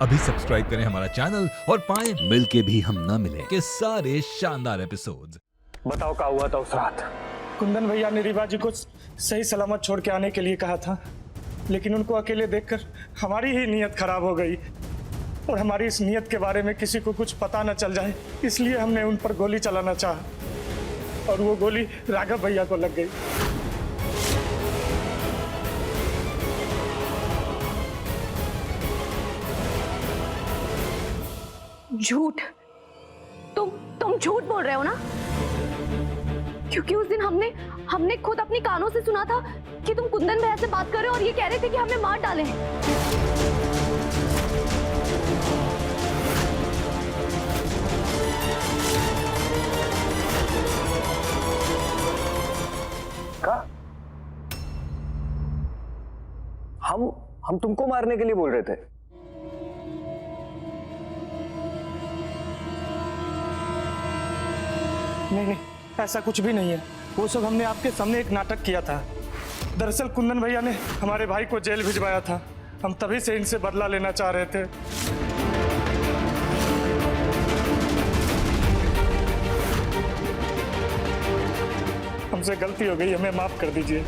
अभी सब्सक्राइब करें हमारा चैनल और पाएं मिल के भी हम ना मिले के सारे शानदार एपिसोड्स। बताओ क्या हुआ था उस रात। कुंदन भैया ने रीवा जी को सही सलामत छोड़ के आने के लिए कहा था, लेकिन उनको अकेले देखकर हमारी ही नीयत खराब हो गई और हमारी इस नीयत के बारे में किसी को कुछ पता न चल जाए, इसलिए हमने उन पर गोली चलाना चाहा और वो गोली राघव भैया को लग गई। झूठ। तुम झूठ बोल रहे हो ना? क्योंकि उस दिन हमने खुद अपनी कानों से सुना था कि तुम कुंदन भैया से बात कर रहे हो और ये कह रहे थे कि हमें मार डाले हैं। का? हम तुमको मारने के लिए बोल रहे थे। नहीं, ऐसा कुछ भी नहीं है। वो सब हमने आपके सामने एक नाटक किया था। दरअसल कुंदन भैया ने हमारे भाई को जेल भिजवाया था, हम तभी से इनसे बदला लेना चाह रहे थे। हमसे गलती हो गई, हमें माफ कर दीजिए।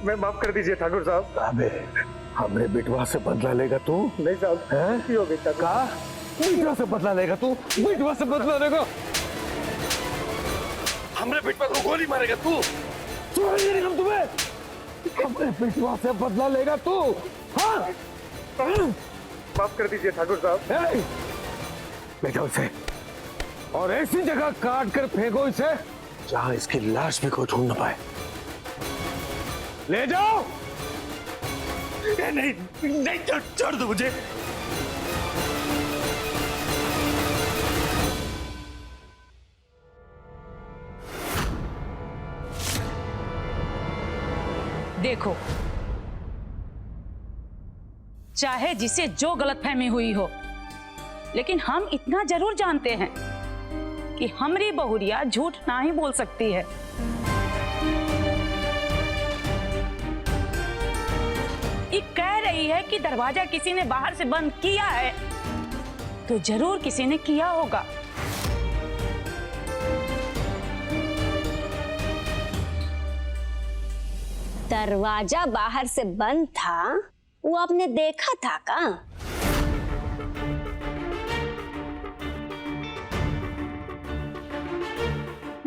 मैं माफ कर दीजिए ठाकुर साहब। अबे हमरे बिटवा से बदला लेगा तू? नहीं साहब, गलती हो गई। का? बिटवा से बदला लेगा तू? बिटवा से बदला लेगा? हमरे बिटवा को गोली मारेगा तू? छोड़ेंगे नहीं हम तुम्हें। हमरे बिटवा से बदला लेगा तू? हाँ? माफ कर दीजिए ठाकुर साहब। ले जाओ इसे और ऐसी जगह काट कर फेंको इसे जहां इसकी लाश भी कोई ढूंढ न पाए। ले जाओ। नहीं, छोड़ दो मुझे। देखो, चाहे जिसे जो गलतफहमी हुई हो, लेकिन हम इतना जरूर जानते हैं कि हमारी बहुरिया झूठ ना ही बोल सकती है। ये कह रही है कि दरवाजा किसी ने बाहर से बंद किया है, तो जरूर किसी ने किया होगा। दरवाजा बाहर से बंद था, वो आपने देखा था का?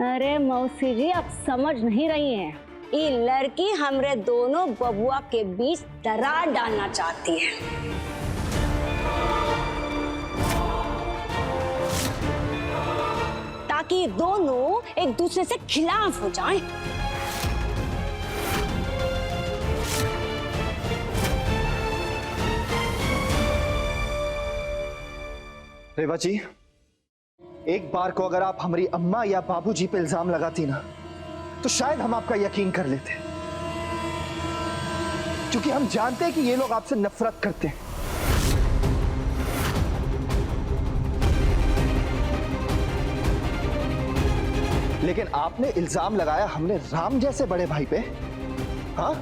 अरे मौसी जी, आप समझ नहीं रही हैं। ये लड़की हमरे दोनों बबुआ के बीच दरार डालना चाहती है। ताकि दोनों एक दूसरे से खिलाफ हो जाएं। रेवा जी, एक बार को अगर आप हमारी अम्मा या बाबूजी पे इल्जाम लगाती ना, तो शायद हम आपका यकीन कर लेते, क्योंकि हम जानते हैं कि ये लोग आपसे नफरत करते हैं। लेकिन आपने इल्जाम लगाया हमने राम जैसे बड़े भाई पे। हाँ,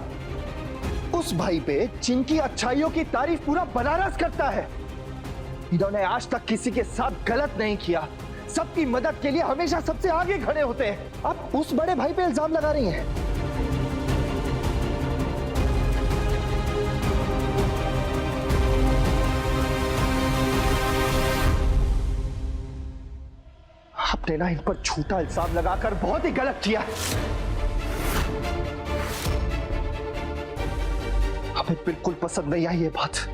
उस भाई पे जिनकी अच्छाइयों की तारीफ पूरा बनारस करता है। इन्होंने आज तक किसी के साथ गलत नहीं किया, सबकी मदद के लिए हमेशा सबसे आगे खड़े होते हैं। अब उस बड़े भाई पे इल्जाम लगा रही हैं। आपने ना इन पर झूठा इल्जाम लगाकर बहुत ही गलत किया है। हमें बिल्कुल पसंद नहीं आई ये बात।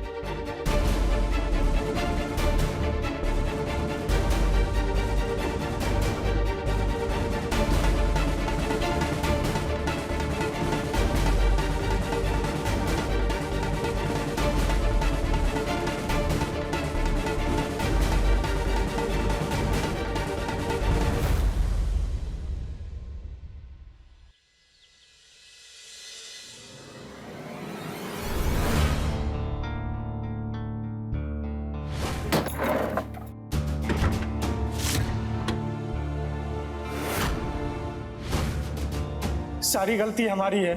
सारी गलती हमारी है।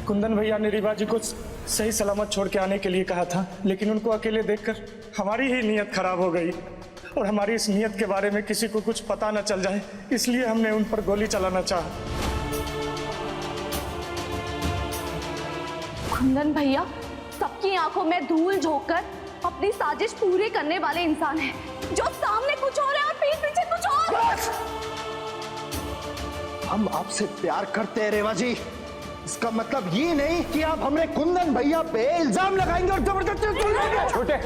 कुंदन भैया ने रीवा जी को सही सलामत छोड़ के आने के लिए कहा था, लेकिन उनको अकेले देखकर हमारी ही नीयत खराब हो गई और हमारी इस नीयत के बारे में किसी को कुछ पता न चल जाए, इसलिए हमने उन पर गोली चलाना चाहा। कुंदन भैया सबकी आंखों में धूल झोंककर अपनी साजिश पूरी करने वाले इंसान हैं, जो सामने कुछ और है और पीठ पीछे कुछ और। बस! हम आपसे प्यार करते हैं रेवा जी, इसका मतलब ये नहीं कि आप हमने कुंदन भैया पे इल्जाम लगाएंगे और जबरदस्ती। छोटे,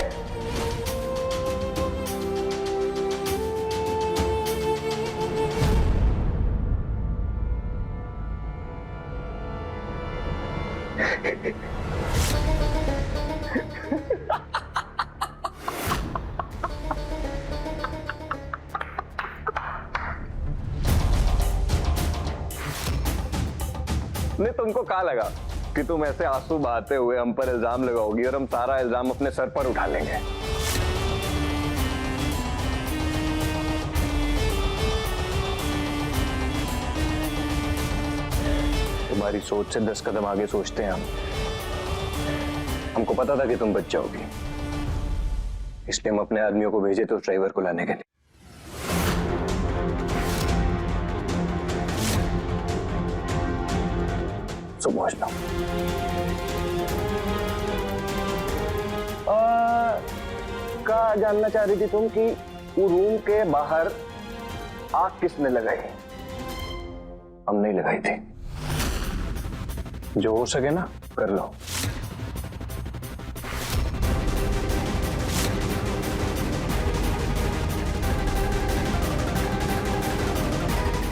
ने तुमको कहा लगा कि तुम ऐसे आंसू बहाते हुए हम पर इल्जाम लगाओगी और हम सारा इल्जाम अपने सर पर उठा लेंगे। तुम्हारी सोच से 10 कदम आगे सोचते हैं हम। हमको पता था कि तुम बच जाओगी, इसलिए हम अपने आदमियों को भेजे थे उस ड्राइवर को लाने के लिए। पहुंच लो। क्या जानना चाह रही थी तुम कि वो रूम के बाहर आग किसने लगाई? हम नहीं लगाई थी। जो हो सके ना कर लो।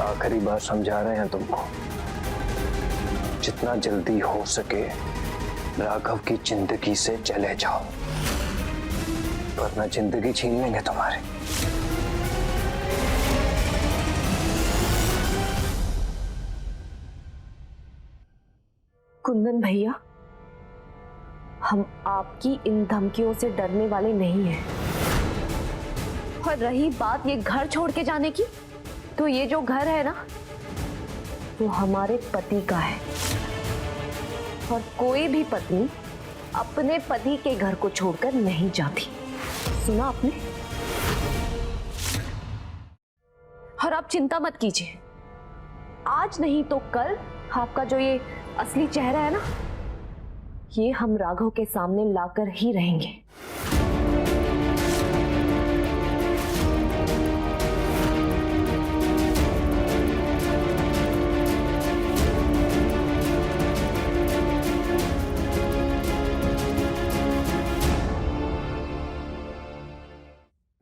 आखिरी बार समझा रहे हैं तुमको, जितना जल्दी हो सके राघव की जिंदगी से चले जाओ, वरना जिंदगी छीन लेंगे तुम्हारी। कुंदन भैया, हम आपकी इन धमकियों से डरने वाले नहीं हैं। और रही बात ये घर छोड़ के जाने की, तो ये जो घर है ना, वो हमारे पति का है और कोई भी पत्नी अपने पति के घर को छोड़कर नहीं जाती। सुना आपने? और आप चिंता मत कीजिए, आज नहीं तो कल आपका जो ये असली चेहरा है ना, ये हम राघव के सामने लाकर ही रहेंगे।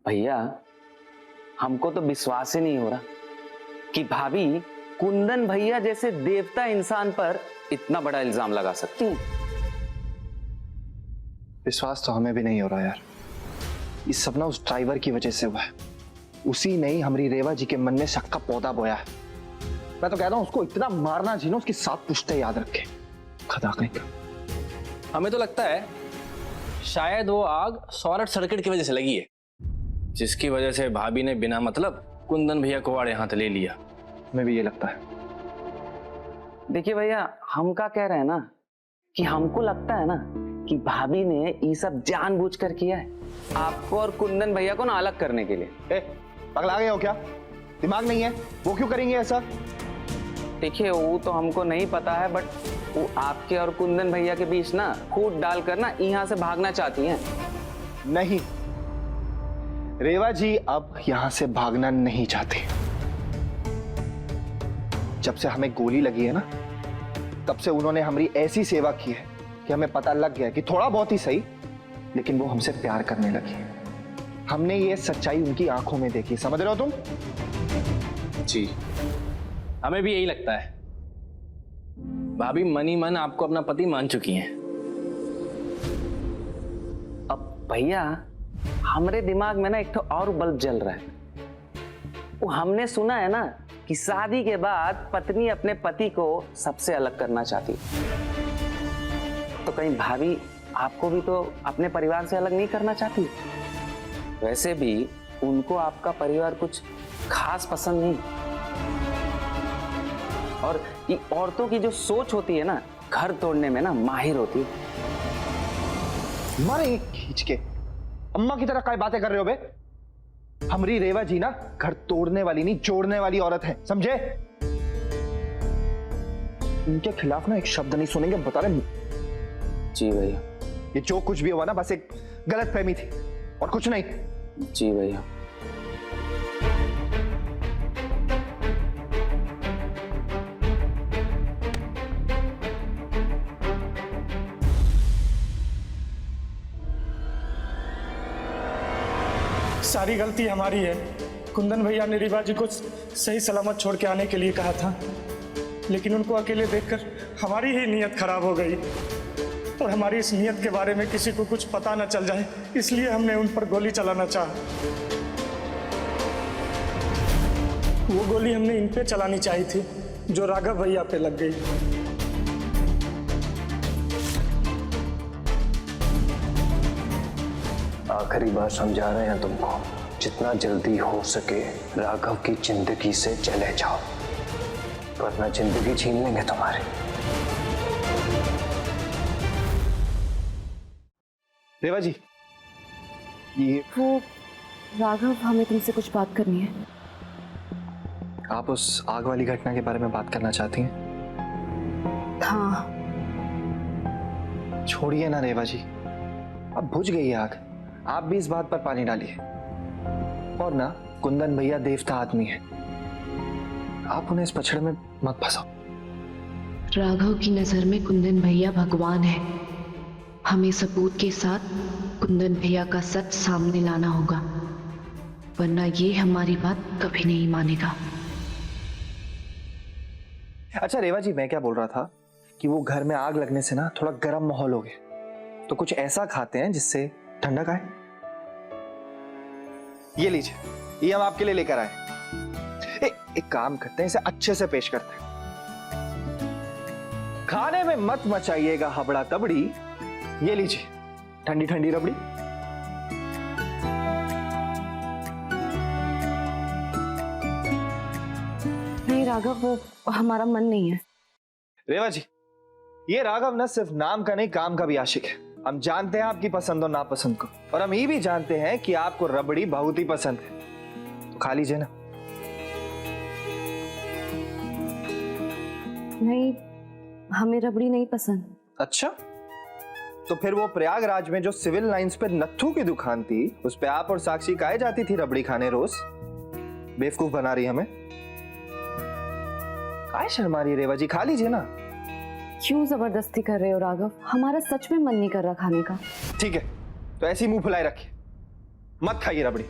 भैया, हमको तो विश्वास ही नहीं हो रहा कि भाभी कुंदन भैया जैसे देवता इंसान पर इतना बड़ा इल्जाम लगा सकती हैं। विश्वास तो हमें भी नहीं हो रहा यार। ये सब ना उस ड्राइवर की वजह से हुआ है। उसी ने ही हमारी रेवा जी के मन में शक का पौधा बोया है। मैं तो कहता हूं उसको इतना मारना चाहिए ना, उसकी 7 पुश्तें याद रखे। खदा कहीं का। हमें तो लगता है शायद वो आग शॉर्ट सर्किट की वजह से लगी है, जिसकी वजह से भाभी ने बिना मतलब कुंदन भैया को वाड़े हाथ ले लिया। हमें भी ये लगता है। देखिए भैया, हम क्या कह रहे हैं ना कि हमको लगता है ना कि भाभी ने ये सब जानबूझकर किया है, आपको और कुंदन भैया को ना अलग करने के लिए। पगला गए हो क्या? दिमाग नहीं है? वो क्यों करेंगे ऐसा? देखिए, वो तो हमको नहीं पता है, बट वो आपके और कुंदन भैया के बीच ना फूट डालकर ना यहाँ से भागना चाहती हैं। नहीं, रेवा जी अब यहां से भागना नहीं चाहती। जब से हमें गोली लगी है ना, तब से उन्होंने हमारी ऐसी सेवा की है कि हमें पता लग गया कि थोड़ा बहुत ही सही, लेकिन वो हमसे प्यार करने लगी है। हमने ये सच्चाई उनकी आंखों में देखी। समझ रहे हो तुम? जी, हमें भी यही लगता है। भाभी मन ही मन आपको अपना पति मान चुकी हैं। अब भैया, हमारे दिमाग में ना एक तो और बल्ब जल रहा है। वो हमने सुना है ना कि शादी के बाद पत्नी अपने पति को सबसे अलग करना चाहती, तो कहीं भाभी आपको भी तो अपने परिवार से अलग नहीं करना चाहती? वैसे भी उनको आपका परिवार कुछ खास पसंद नहीं। और ये औरतों की जो सोच होती है ना, घर तोड़ने में ना माहिर होती है। मारे खींच के। अम्मा की तरह काय बातें कर रहे हो बे? हमारी रेवा जी ना घर तोड़ने वाली नहीं, जोड़ने वाली औरत है, समझे? इनके खिलाफ ना एक शब्द नहीं सुनेंगे, बता रहे। जी भैया। ये जो कुछ भी हुआ ना बस एक गलत फहमी थी और कुछ नहीं। जी भैया। सारी गलती हमारी है। कुंदन भैया ने रीवा जी को सही सलामत छोड़ के आने के लिए कहा था, लेकिन उनको अकेले देखकर हमारी ही नीयत खराब हो गई और हमारी इस नीयत के बारे में किसी को कुछ पता न चल जाए, इसलिए हमने उन पर गोली चलाना चाहा। वो गोली हमने इन पे चलानी चाहिए थी जो राघव भैया पे लग गई। आखिरी बार समझा रहे हैं तुमको, जितना जल्दी हो सके राघव की जिंदगी से चले जाओ, वरना जिंदगी छीन लेंगे तुम्हारी। रेवा जी, ये वो राघव, हमें तुमसे कुछ बात करनी है। आप उस आग वाली घटना के बारे में बात करना चाहती हैं? हाँ। छोड़िए ना रेवा जी, अब बुझ गई है आग। आप भी इस बात पर पानी डालिए। और ना, कुंदन भैया देवता आदमी है, आप उन्हें इस पछड़ में मत फंसाओ। राघव की नजर में कुंदन भैया भगवान है। हमें सबूत के साथ कुंदन भैया का सच सामने लाना होगा, वरना ये हमारी बात कभी नहीं मानेगा। अच्छा रेवा जी, मैं क्या बोल रहा था कि वो घर में आग लगने से ना थोड़ा गर्म माहौल हो गया, तो कुछ ऐसा खाते हैं जिससे ठंडक आए। ये लीजिए, ये हम आपके लिए लेकर आए। एक काम करते हैं, इसे अच्छे से पेश करते हैं। खाने में मत मचाइएगा हबड़ा तबड़ी। ये लीजिए ठंडी ठंडी रबड़ी। नहीं राघव, वो हमारा मन नहीं है। रेवा जी, ये राघव ना सिर्फ नाम का नहीं, काम का भी आशिक है। हम जानते हैं आपकी पसंद और नापसंद को, और हम ये भी जानते हैं कि आपको रबड़ी बहुत ही पसंद है, तो खा लीजिए ना। नहीं, हमें रबड़ी नहीं पसंद। अच्छा, तो फिर वो प्रयागराज में जो सिविल लाइंस पे नत्थू की दुकान थी, उस पे आप और साक्षी काहे जाती थी रबड़ी खाने रोज? बेवकूफ बना रही हमें। काहे शर्मा रही है रेवा जी, खा लीजिए ना। क्यों जबरदस्ती कर रहे हो राघव? हमारा सच में मन नहीं कर रहा खाने का। ठीक है, तो ऐसी मुंह फुलाए रखिए, मत खाइए रबड़ी।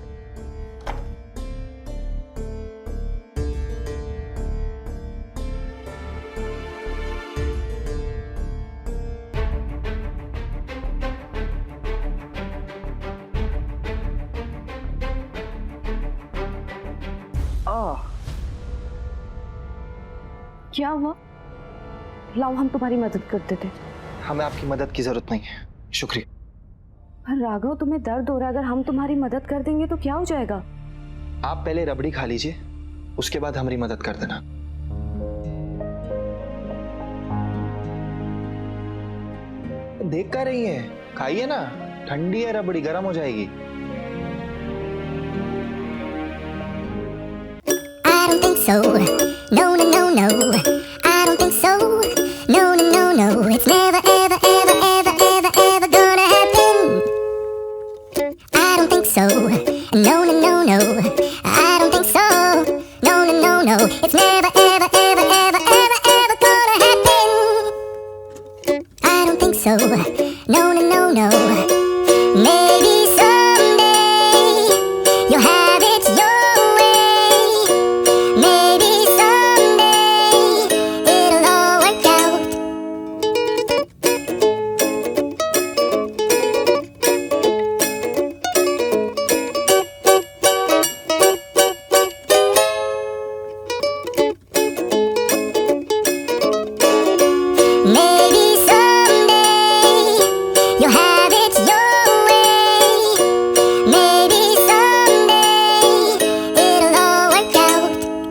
क्या हुआ? लाओ, हम तुम्हारी मदद कर देते। हमें आपकी मदद की जरूरत नहीं है, शुक्रिया। पर राघव, तुम्हें दर्द हो रहा है, अगर हम तुम्हारी मदद कर देंगे तो क्या हो जाएगा? आप पहले रबड़ी खा लीजिए, उसके बाद हमारी मदद कर देना। देख कर रही है, खाइए ना, ठंडी है रबड़ी, गर्म हो जाएगी। I don't think so. No, no, no, no. I don't think so. No, no, no, no. It's never, ever, ever, ever, ever, ever gonna happen. I don't think so. No, no, no, no. I don't think so. No, no, no, no. It's never, ever, ever, ever, ever, ever gonna happen. I don't think so. No, no, no, no. Maybe someday you'll have it your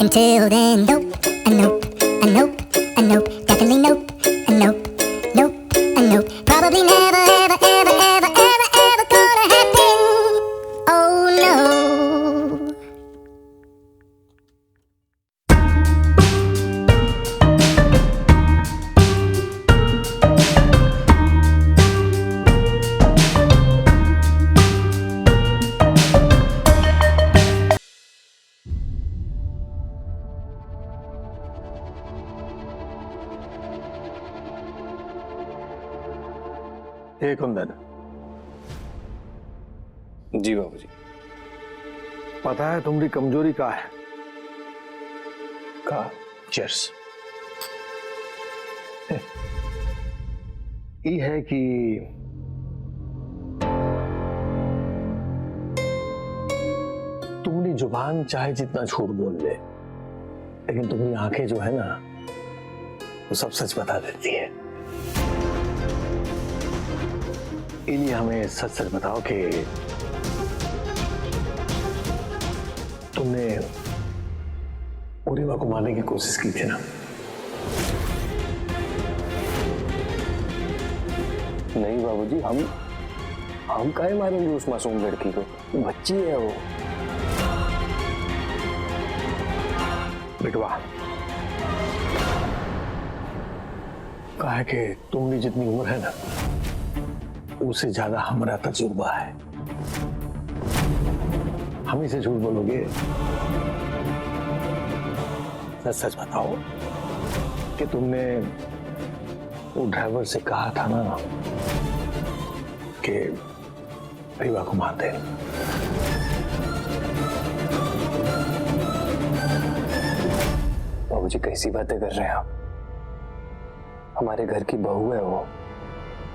Until then, nope, a nope, a nope. हे कुंदन, जी बाबूजी। पता है तुम्हारी कमजोरी का है? का chess ये है कि तुम्हारी जुबान चाहे जितना झूठ बोल ले, लेकिन तुम्हारी आंखें जो है ना, वो सब सच बता देती है। इन्हीं हमें सच सच बताओ कि तुमने उरीवा को मारने की कोशिश की थी ना? नहीं बाबूजी, हम काहे मारेंगे उस मासूम लड़की को? बच्ची है वो। बेटवा, कहा है कि तुम्हारी जितनी उम्र है ना, उससे ज्यादा हमारा तजुर्बा है। हम ही से झूठ बोलोगे? सच सच बताओ कि तुमने वो ड्राइवर से कहा था ना कि रीवा को मार दे। बाबूजी कैसी बातें कर रहे हैं आप? हमारे घर की बहू है वो,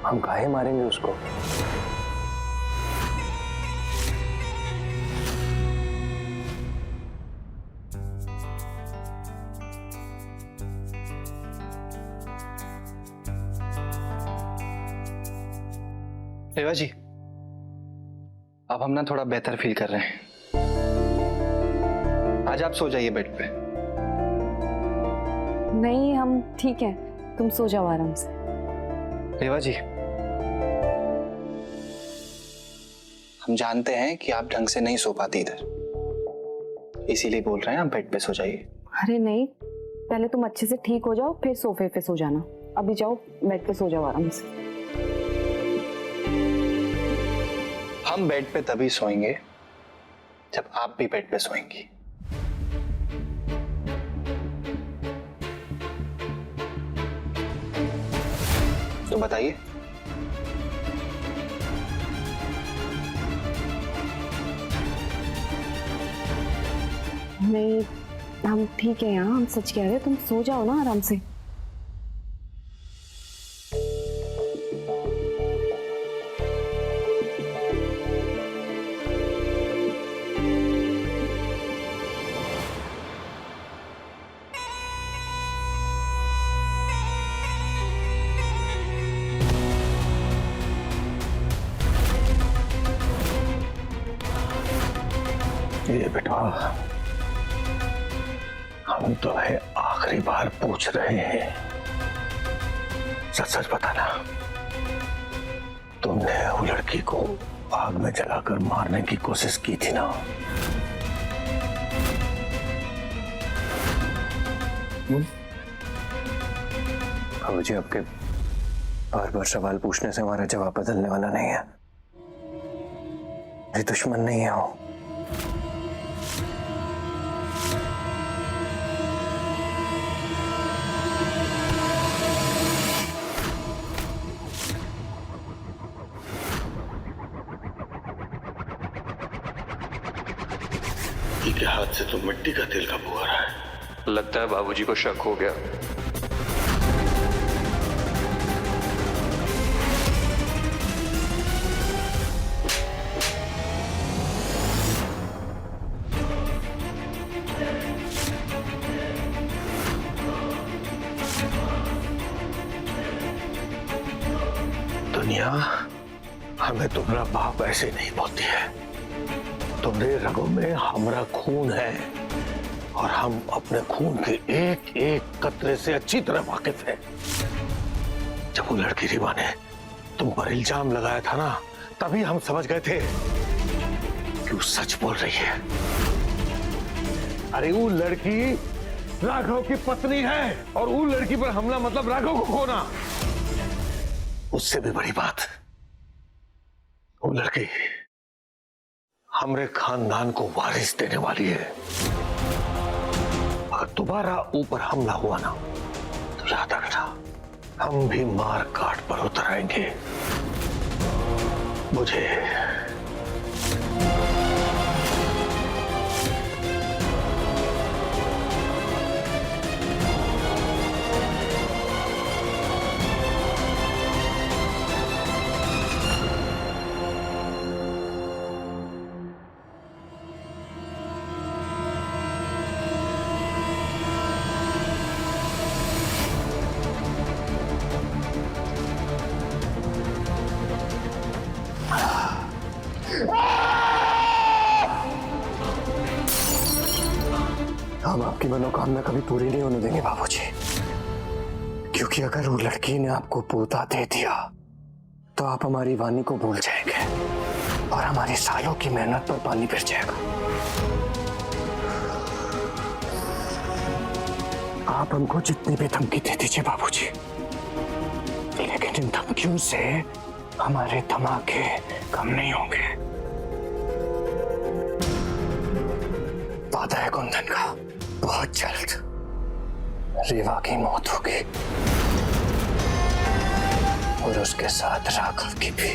हम काहे मारेंगे उसको? रेवा जी, अब हम ना थोड़ा बेहतर फील कर रहे हैं। आज आप सो जाइए बेड पे। नहीं, हम ठीक है, तुम सो जाओ आराम से। रेवा जी, हम जानते हैं कि आप ढंग से नहीं सो पाती इधर, इसीलिए बोल रहे हैं आप बेड पे सो जाइए। अरे नहीं, पहले तुम अच्छे से ठीक हो जाओ, फिर सोफे पे सो जाना। अभी जाओ बेड पे सो जाओ आराम से। हम बेड पे तभी सोएंगे जब आप भी बेड पे सोएंगी। तो बताइए। नहीं, हम ठीक है यहाँ, हम सच कह रहे हैं, तुम सो जाओ ना आराम से। ये बेटा, हम तो है आखिरी बार पूछ रहे हैं, सच सच बताना, तुमने वो लड़की को आग में जलाकर मारने की कोशिश की थी ना? बाबूजी, आपके बार बार सवाल पूछने से हमारा जवाब बदलने वाला नहीं है। मेरी दुश्मन नहीं है वो। के हाथ से तो मिट्टी का तेल का बू आ रहा है। लगता है बाबूजी को शक हो गया। दुनिया हमें तुम्हारा बाप ऐसे नहीं बोलती है। तुम्हारे रगों में हमारा खून है और हम अपने खून के एक एक कतरे से अच्छी तरह वाकिफ हैं। जब वो लड़की रीवा ने तुम पर इल्जाम लगाया था ना, तभी हम समझ गए थे कि वो सच बोल रही है। अरे वो लड़की राघव की पत्नी है और वो लड़की पर हमला मतलब राघव को खोना। उससे भी बड़ी बात, वो लड़की हमरे खानदान को वारिस देने वाली है। अगर दोबारा ऊपर हमला हुआ ना, तो याद रखना, हम भी मार काट पर उतर आएंगे। मुझे हम आपकी मनोकामना कभी पूरी नहीं होने देंगे बाबूजी, क्योंकि अगर वो लड़की ने आपको पोता दे दिया तो आप हमारी वाणी को भूल जाएंगे और हमारी सालों की मेहनत पर पानी फिर जाएगा। आप हमको जितनी भी धमकी दे दीजिए बाबूजी, लेकिन इन धमकियों से हमारे धमाके कम नहीं होंगे। वादा है कुंदन का, बहुत जल्द रीवा की मौत होगी और उसके साथ राघव की भी।